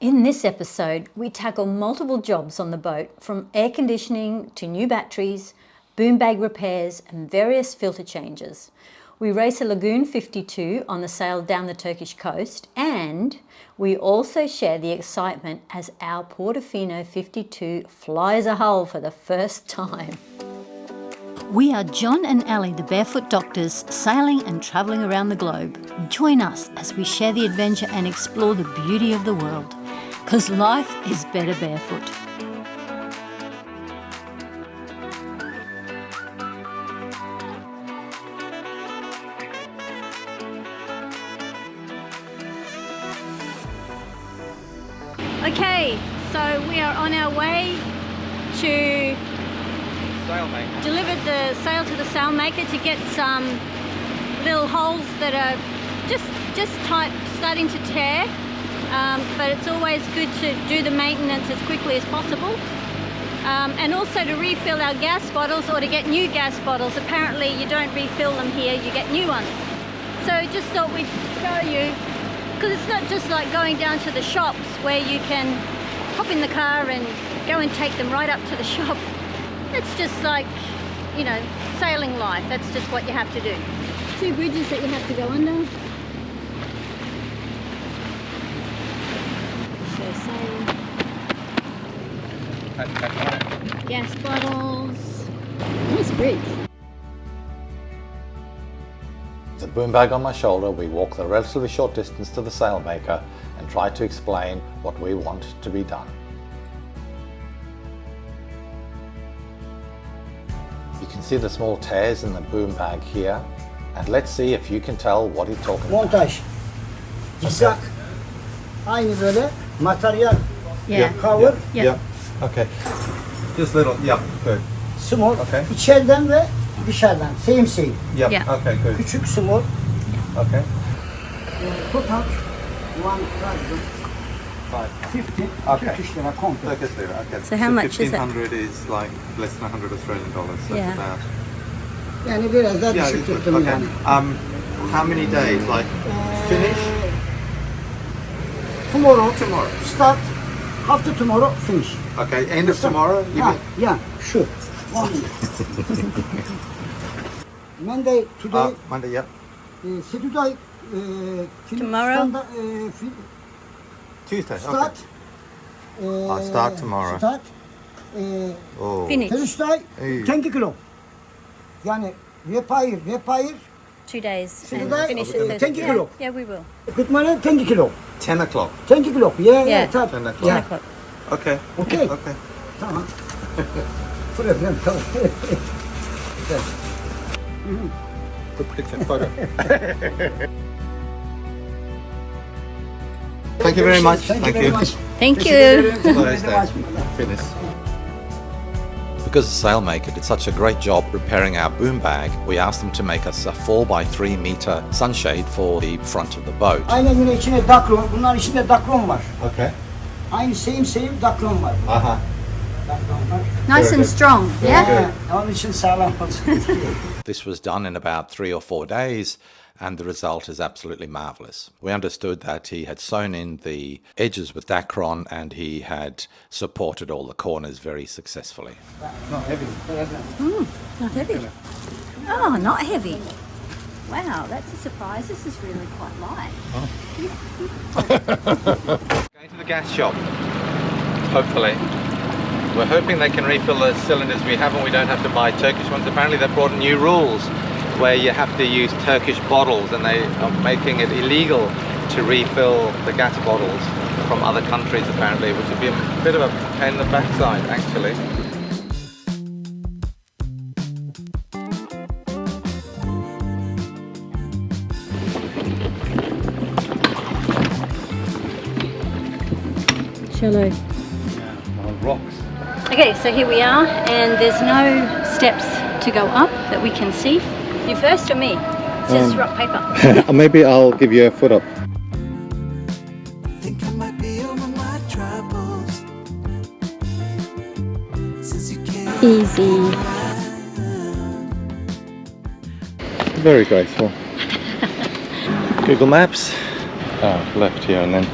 In this episode, we tackle multiple jobs on the boat, from air conditioning to new batteries, boom bag repairs and various filter changes. We race a Lagoon 52 on the sail down the Turkish coast, and we also share the excitement as our Portofino 52 flies a hull for the first time. We are John and Ali, the Barefoot Doctors, sailing and travelling around the globe. Join us as we share the adventure and explore the beauty of the world, because life is better barefoot. Okay, so we are on our way to deliver the sail to the sailmaker to get some little holes that are just tight, starting to tear. But it's always good to do the maintenance as quickly as possible. And also to refill our gas bottles, or to get new gas bottles. Apparently you don't refill them here, you get new ones. So just thought we'd show you, because it's not just like going down to the shops where you can hop in the car and go and take them right up to the shop. It's just like, you know, sailing life. That's just what you have to do. 2 bridges that you have to go under. Gas bottles. Nice bridge. With a boom bag on my shoulder, we walk the relatively short distance to the sailmaker and try to explain what we want to be done. You can see the small tears in the boom bag here, and let's see if you can tell what he's talking about. Montaj. Cizak. Aynı böyle materyal. Yeah. Cover. Yeah. Okay. Just little. Yeah. Good. Small. Okay. İçeriden ve dışarıdan. Same. Yeah. Yeah. Okay. Good. Küçük small. Okay. Total 1,050. Okay. Turkish lira komple. Turkish lira. Okay. So how much is it? 1,500 is like less than 100 Australian dollars. That's Yeah. about. Yani biraz daha düşük it's- tuttum okay. yani. How many days? Like finish? Tomorrow. Tomorrow. Start. After tomorrow finish. Okay. End of tomorrow. You mean? Yeah. Sure. 1 minute. Monday today. Monday. Yep. Saturday. Tomorrow? Tuesday. Start. I'll start tomorrow. Start. Oh. Finish. Thursday. Hey. 10 kilo. Yani repair. 2 days and Saturday, finish okay. it 10 Thursday. kilo. Yeah, we will. Good morning, 10 kilo. 10 o'clock. 10 kilo. Yeah. Yeah. Tabii. 10 o'clock. 10 Yeah. o'clock. Okay. Okay. Okay. Tamam. Problem, tamam. Good picture. Photo. Thank you very much. Thank you very much. Thank you. Finish. Because the sailmaker did such a great job repairing our boom bag, we asked them to make us a 4x3 meter sunshade for the front of the boat. Aynen yine içine dakron. Bunların içinde dakron var. Okay. Aynı same dakron var. Uh-huh. Dakron var. Nice and strong, yeah? Onun için sağlam olsun. This was done in about 3 or 4 days, and the result is absolutely marvellous. We understood that he had sewn in the edges with Dacron, and he had supported all the corners very successfully. Not heavy. Not heavy. Oh, not heavy. Wow, that's a surprise. This is really quite light. Going to the gas shop. Hopefully. We're hoping they can refill the cylinders we have and we don't have to buy Turkish ones. Apparently they've brought new rules where you have to use Turkish bottles, and they are making it illegal to refill the gas bottles from other countries apparently, which would be a bit of a pain in the backside actually. Shallow. Rocks. Okay, so here we are, and there's no steps to go up that we can see. You first or me? Scissors, rock, paper. Maybe I'll give you a foot up. Think I might be over my troubles since you came Easy. Very graceful. Google Maps. Left here and then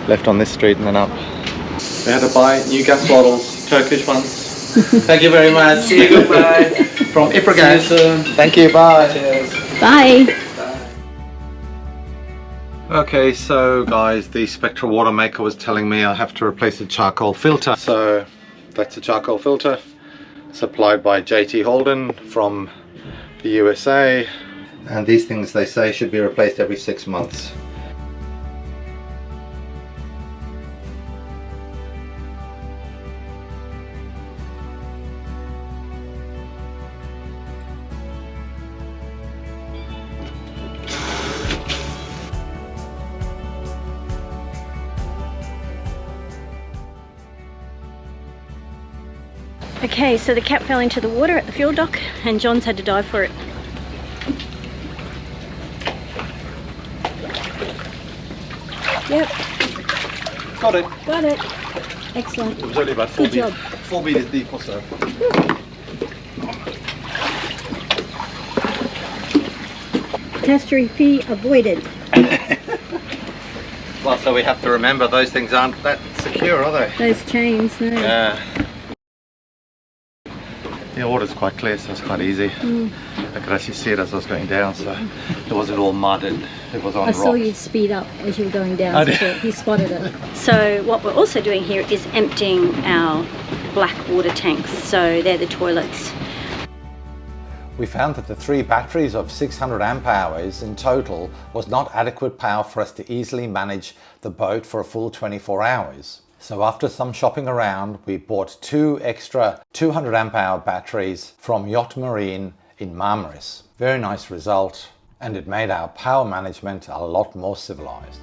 left on this street and then up. We had to buy new gas bottles, Turkish ones. Thank you very much. See you, goodbye. From Ipragas. See you soon. Thank you, bye. Cheers. Bye. Okay, so guys, the Spectral Watermaker was telling me I have to replace the charcoal filter. So that's a charcoal filter supplied by JT Holden from the USA. And these things, they say, should be replaced every 6 months. Okay, so the cat fell into the water at the fuel dock and John's had to dive for it. Yep. Got it. Got it. Excellent. It was only about 4 Good job. 4 meters deep or so. Catastrophe avoided. Well, so we have to remember those things aren't that secure, are they? Those chains, no. Yeah. The water's quite clear, so it's quite easy. I could actually see it as I was going down, so it wasn't all mud and it was on I rocks. saw you speed up as you were going down, Oh, so he spotted it. So what we're also doing here is emptying our black water tanks. So they're the toilets. We found that the 3 batteries of 600 amp hours in total was not adequate power for us to easily manage the boat for a full 24 hours. So after some shopping around, we bought 2 extra 200 amp hour batteries from Yacht Marine in Marmaris. Very nice result, and it made our power management a lot more civilized.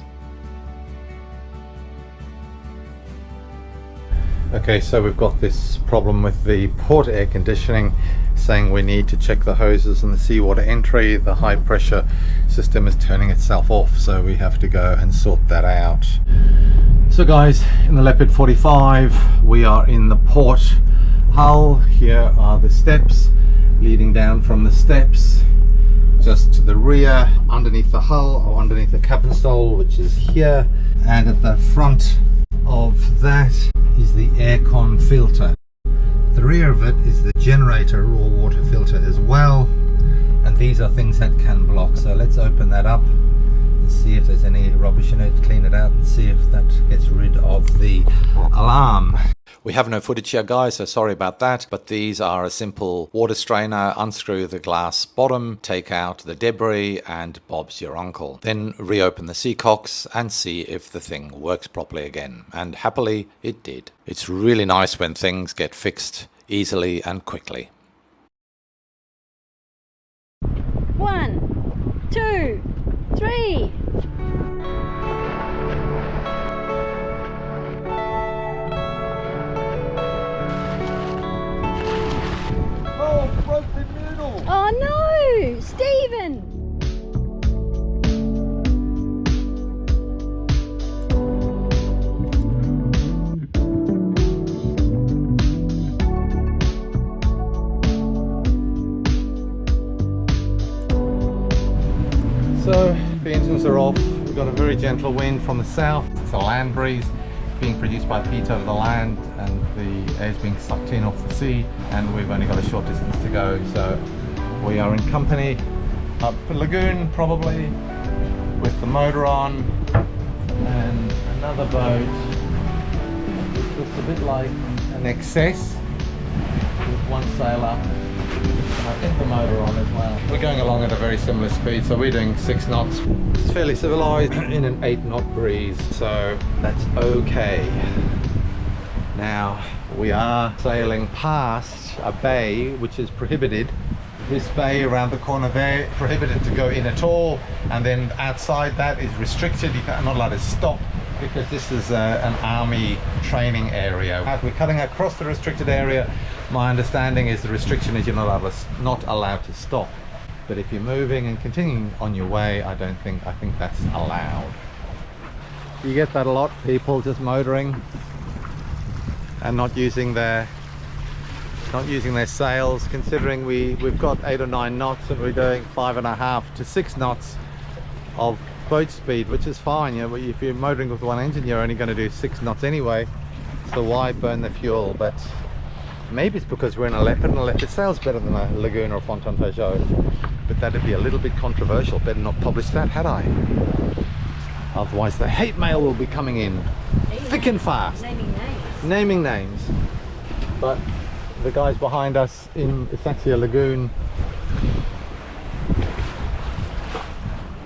Okay, so we've got this problem with the port air conditioning, saying we need to check the hoses and the seawater entry. The high pressure system is turning itself off, so we have to go and sort that out. So guys, in the Leopard 45, we are in the port hull. Here are the steps leading down from the steps just to the rear, underneath the hull or underneath the cabin stole, which is here, and at the front of that is the aircon filter. The rear of it is the generator raw water filter as well, and these are things that can block. So let's open that up and see if there's any rubbish in it, clean it out and see if that gets rid of the alarm. We have no footage here guys, so sorry about that, but these are a simple water strainer. Unscrew the glass bottom, take out the debris, and Bob's your uncle. Then reopen the seacocks and see if the thing works properly again, and happily it did. It's really nice when things get fixed easily and quickly. 1, 2, 3. Oh no, Stephen! So the engines are off. We've got a very gentle wind from the south. It's a land breeze being produced by peat over the land, and the air is being sucked in off the sea, and we've only got a short distance to go. So we are in company up the Lagoon, probably, with the motor on, and another boat which looks a bit like an excess with one sail up. And I think the motor on as well. We're going along at a very similar speed, so we're doing 6 knots. It's fairly civilized in an 8-knot breeze, so that's okay. Now we are sailing past a bay which is prohibited. This bay around the corner there, prohibited to go in at all, and then outside that is restricted. You're not allowed to stop because this is an army training area. As we're cutting across the restricted area, my understanding is the restriction is you're not allowed to stop. But if you're moving and continuing on your way, I think that's allowed. You get that a lot, people just motoring and not using their sails, considering we've got 8 or 9 knots and we're doing 5.5 to 6 knots of boat speed, which is fine. You know, if you're motoring with one engine, you're only going to do 6 knots anyway, so why burn the fuel? But maybe it's because we're in a Leopard, and a Leopard sails better than a Lagoon or a Fontaine Peugeot. But that'd be a little bit controversial. Better not publish that, had I? Otherwise the hate mail will be coming in thick and fast. Naming names. But the guys behind us, it's actually a Lagoon.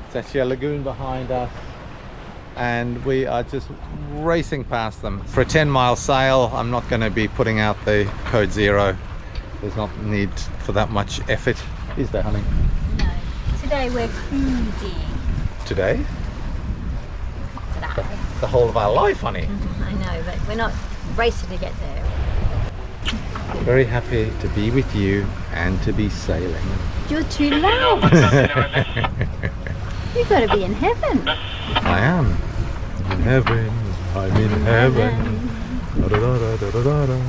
It's actually a Lagoon behind us, and we are just racing past them. For a 10-mile sail, I'm not going to be putting out the code 0. There's not need for that much effort, is there, honey? No. Today we're cruising. Today? The whole of our life, honey. I know, but we're not racing to get there. Very happy to be with you and to be sailing. You're too loud. You've got to be in heaven. I am. In heaven. I'm in heaven. Da, da, da, da, da, da.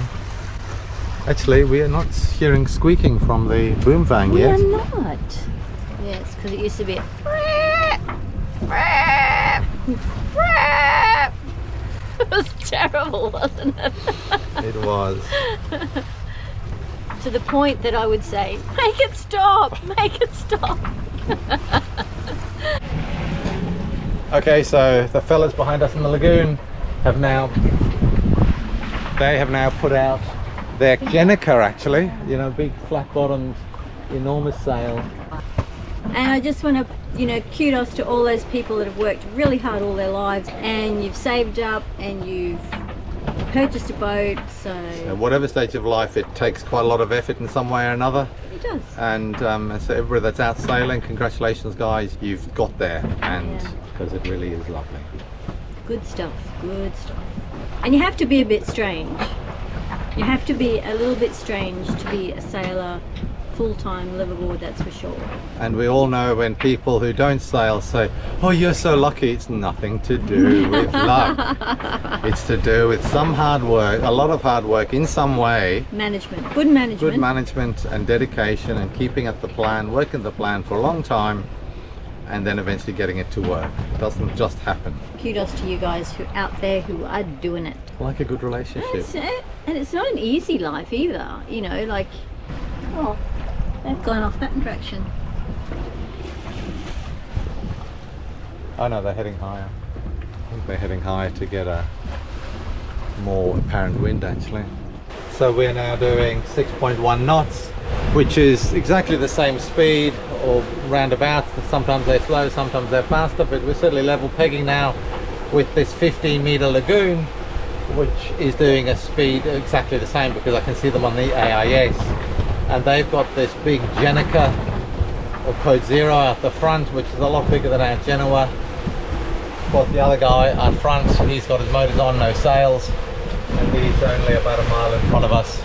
Actually, we are not hearing squeaking from the boom van We yet. are not. Yes, because it used to be. It was terrible, wasn't it? It was. To the point that I would say, make it stop, make it stop. Okay, so the fellas behind us in the Lagoon have now put out their Jenica, actually, you know, big flat bottomed, enormous sail. And I just want to, you know, kudos to all those people that have worked really hard all their lives, and you've saved up and you've purchased a boat, so At whatever stage of life, it takes quite a lot of effort in some way or another. it does. And so everybody that's out sailing, congratulations guys, you've got there, and because it really is lovely. Good stuff, good stuff. And you have to be a bit strange. You have to be a little bit strange to be a sailor, full-time, live aboard, that's for sure. And we all know when people who don't sail say, oh, you're so lucky. It's nothing to do with luck. It's to do with some hard work, a lot of hard work in some way. Management, good management. Good management and dedication and keeping at the plan, working the plan for a long time, and then eventually getting it to work. It doesn't just happen. Kudos to you guys who out there who are doing it. Like a good relationship. That's it. And it's not an easy life either, you know, like, oh, they've gone off that direction. Oh no, they're heading higher. I think they're heading higher to get a more apparent wind actually. So we're now doing 6.1 knots, which is exactly the same speed or roundabouts. Sometimes they're slow, sometimes they're faster, but we're certainly level pegging now with this 15-meter Lagoon, which is doing a speed exactly the same because I can see them on the AIS. And they've got this big Jenica of code 0 out the front, which is a lot bigger than our Genoa. Of course, the other guy out front, he's got his motors on, no sails, and he's only about a mile in front of us.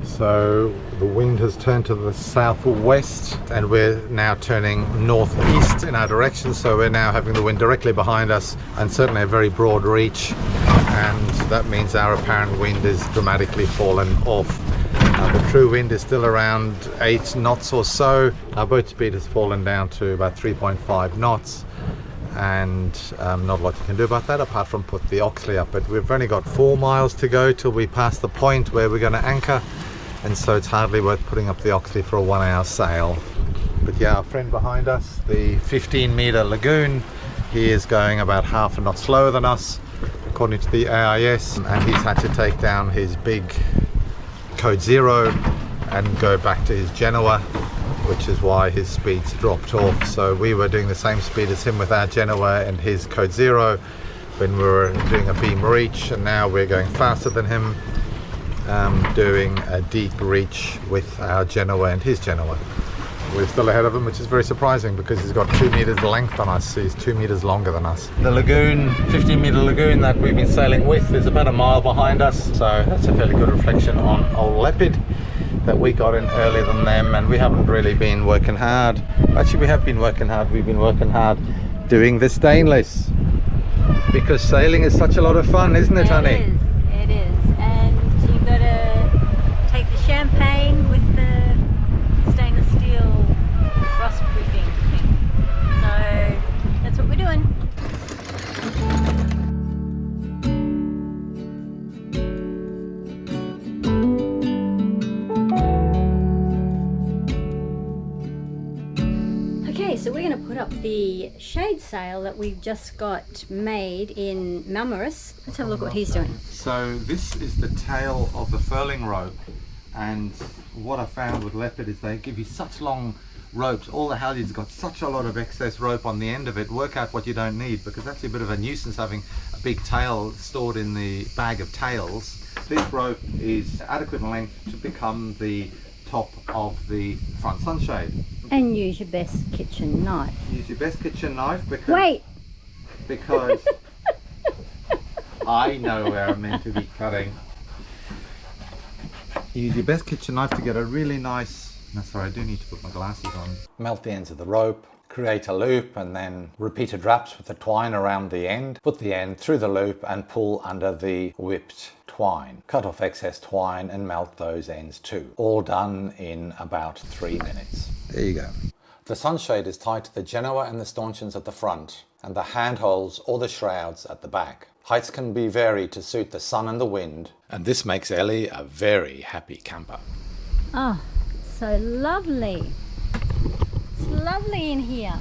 So the wind has turned to the southwest, and we're now turning northeast in our direction, so we're now having the wind directly behind us, and certainly a very broad reach, and that means our apparent wind is dramatically fallen off. The true wind is still around 8 knots or so. Our boat speed has fallen down to about 3.5 knots, and not a lot you can do about that apart from put the Oxley up. But we've only got 4 miles to go till we pass the point where we're going to anchor, and so it's hardly worth putting up the Oxley for a 1-hour sail. But yeah, our friend behind us, the 15-meter Lagoon, he is going about half a knot slower than us according to the AIS, and he's had to take down his big code 0 and go back to his Genoa, which is why his speeds dropped off. So we were doing the same speed as him with our Genoa and his code 0 when we were doing a beam reach, and now we're going faster than him, doing a deep reach with our Genoa and his Genoa. We're still ahead of him, which is very surprising because he's got 2 meters length on us. He's 2 meters longer than us. The Lagoon, 15-meter Lagoon that we've been sailing with, is about a mile behind us, so that's a fairly good reflection on old Leopard that we got in earlier than them, and we haven't really been working hard. Actually, we have been working hard. We've been working hard doing the stainless because sailing is such a lot of fun, isn't it, honey? It is, and you've got to take the champagne with the stainless steel rust proofing thing. So that's what we're doing. up the shade sail that we've just got made in Malmaris. Let's have a look what he's doing. So this is the tail of the furling rope, and what I found with Leopard is they give you such long ropes. All the halyards got such a lot of excess rope on the end of it. Work out what you don't need, because that's a bit of a nuisance having a big tail stored in the bag of tails. This rope is adequate length to become the top of the front sunshade. And use your best kitchen knife. Use your best kitchen knife because Wait! because I know where I'm meant to be cutting. Use your best kitchen knife to get a really nice... No, sorry, I do need to put my glasses on. Melt the ends of the rope, create a loop, and then repeated wraps with the twine around the end. Put the end through the loop and pull under the whipped twine. Cut off excess twine and melt those ends too. All done in about 3 minutes. There you go. The sunshade is tied to the genoa and the stanchions at the front, and the handholds or the shrouds at the back. Heights can be varied to suit the sun and the wind, and this makes Ellie a very happy camper. Oh, so lovely. It's lovely in here.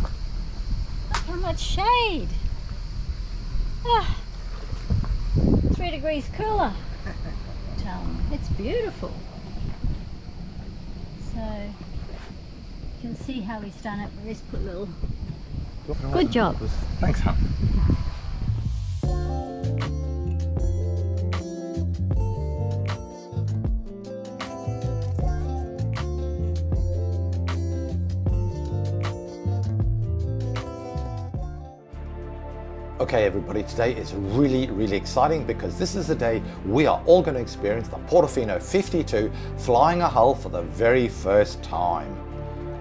Look how much shade. Ah, 3 degrees cooler. Tell me, it's beautiful. So you can see how he's done it with this put little. Good job. Thanks, hon. Okay everybody, today is really exciting because this is the day we are all going to experience the Portofino 52 flying a hull for the very first time.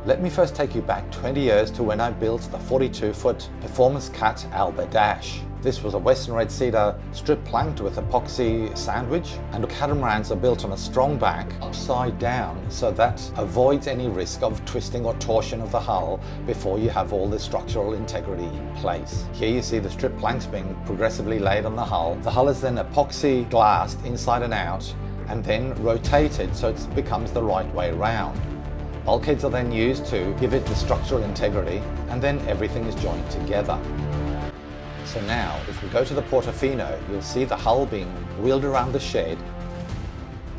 Let me first take you back 20 years to when I built the 42-foot Performance Cat Alba Dash. This was a Western red cedar strip planked with epoxy sandwich, and the catamarans are built on a strong back upside down so that avoids any risk of twisting or torsion of the hull before you have all the structural integrity in place. Here you see the strip planks being progressively laid on the hull. The hull is then epoxy glassed inside and out and then rotated so it becomes the right way round. Bulkheads are then used to give it the structural integrity, and then everything is joined together. So now, if we go to the Portofino, you'll see the hull being wheeled around the shed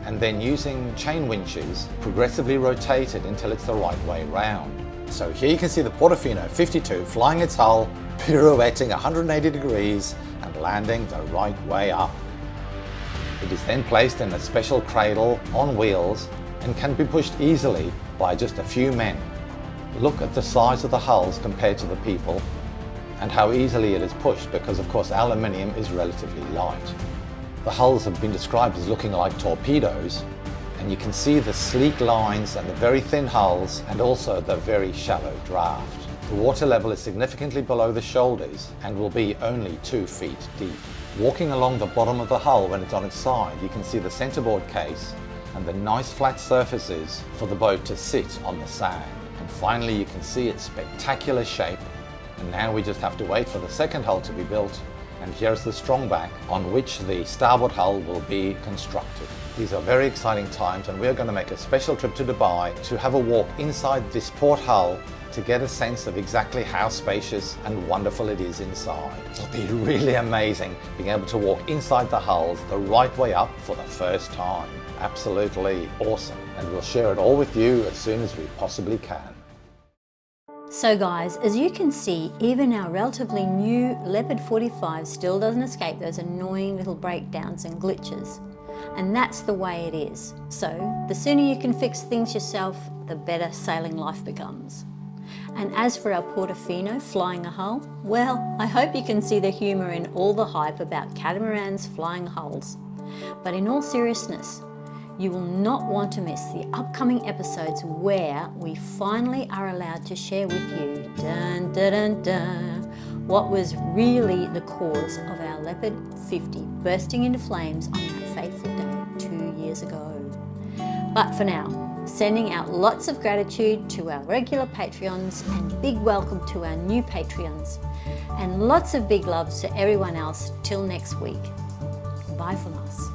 and then using chain winches, progressively rotated until it's the right way round. So here you can see the Portofino 52 flying its hull, pirouetting 180 degrees and landing the right way up. It is then placed in a special cradle on wheels and can be pushed easily by just a few men. Look at the size of the hulls compared to the people and how easily it is pushed, because of course aluminium is relatively light. The hulls have been described as looking like torpedoes, and you can see the sleek lines and the very thin hulls and also the very shallow draft. The water level is significantly below the shoulders and will be only 2 feet deep. Walking along the bottom of the hull when it's on its side, you can see the centerboard case and the nice flat surfaces for the boat to sit on the sand. And finally you can see its spectacular shape, and now we just have to wait for the second hull to be built, and here's the strong back on which the starboard hull will be constructed. These are very exciting times, and we're going to make a special trip to Dubai to have a walk inside this port hull to get a sense of exactly how spacious and wonderful it is inside. It'll be really amazing being able to walk inside the hulls the right way up for the first time. Absolutely awesome, and we'll share it all with you as soon as we possibly can. So guys, as you can see, even our relatively new Leopard 45 still doesn't escape those annoying little breakdowns and glitches. And that's the way it is. So the sooner you can fix things yourself, the better sailing life becomes. And as for our Portofino flying a hull, well, I hope you can see the humour in all the hype about catamarans flying hulls. But in all seriousness, you will not want to miss the upcoming episodes where we finally are allowed to share with you, dun, dun, dun, dun, what was really the cause of our Leopard 50 bursting into flames on that fateful day 2 years ago. But for now, sending out lots of gratitude to our regular Patreons and big welcome to our new Patreons, and lots of big loves to everyone else till next week. Bye from us.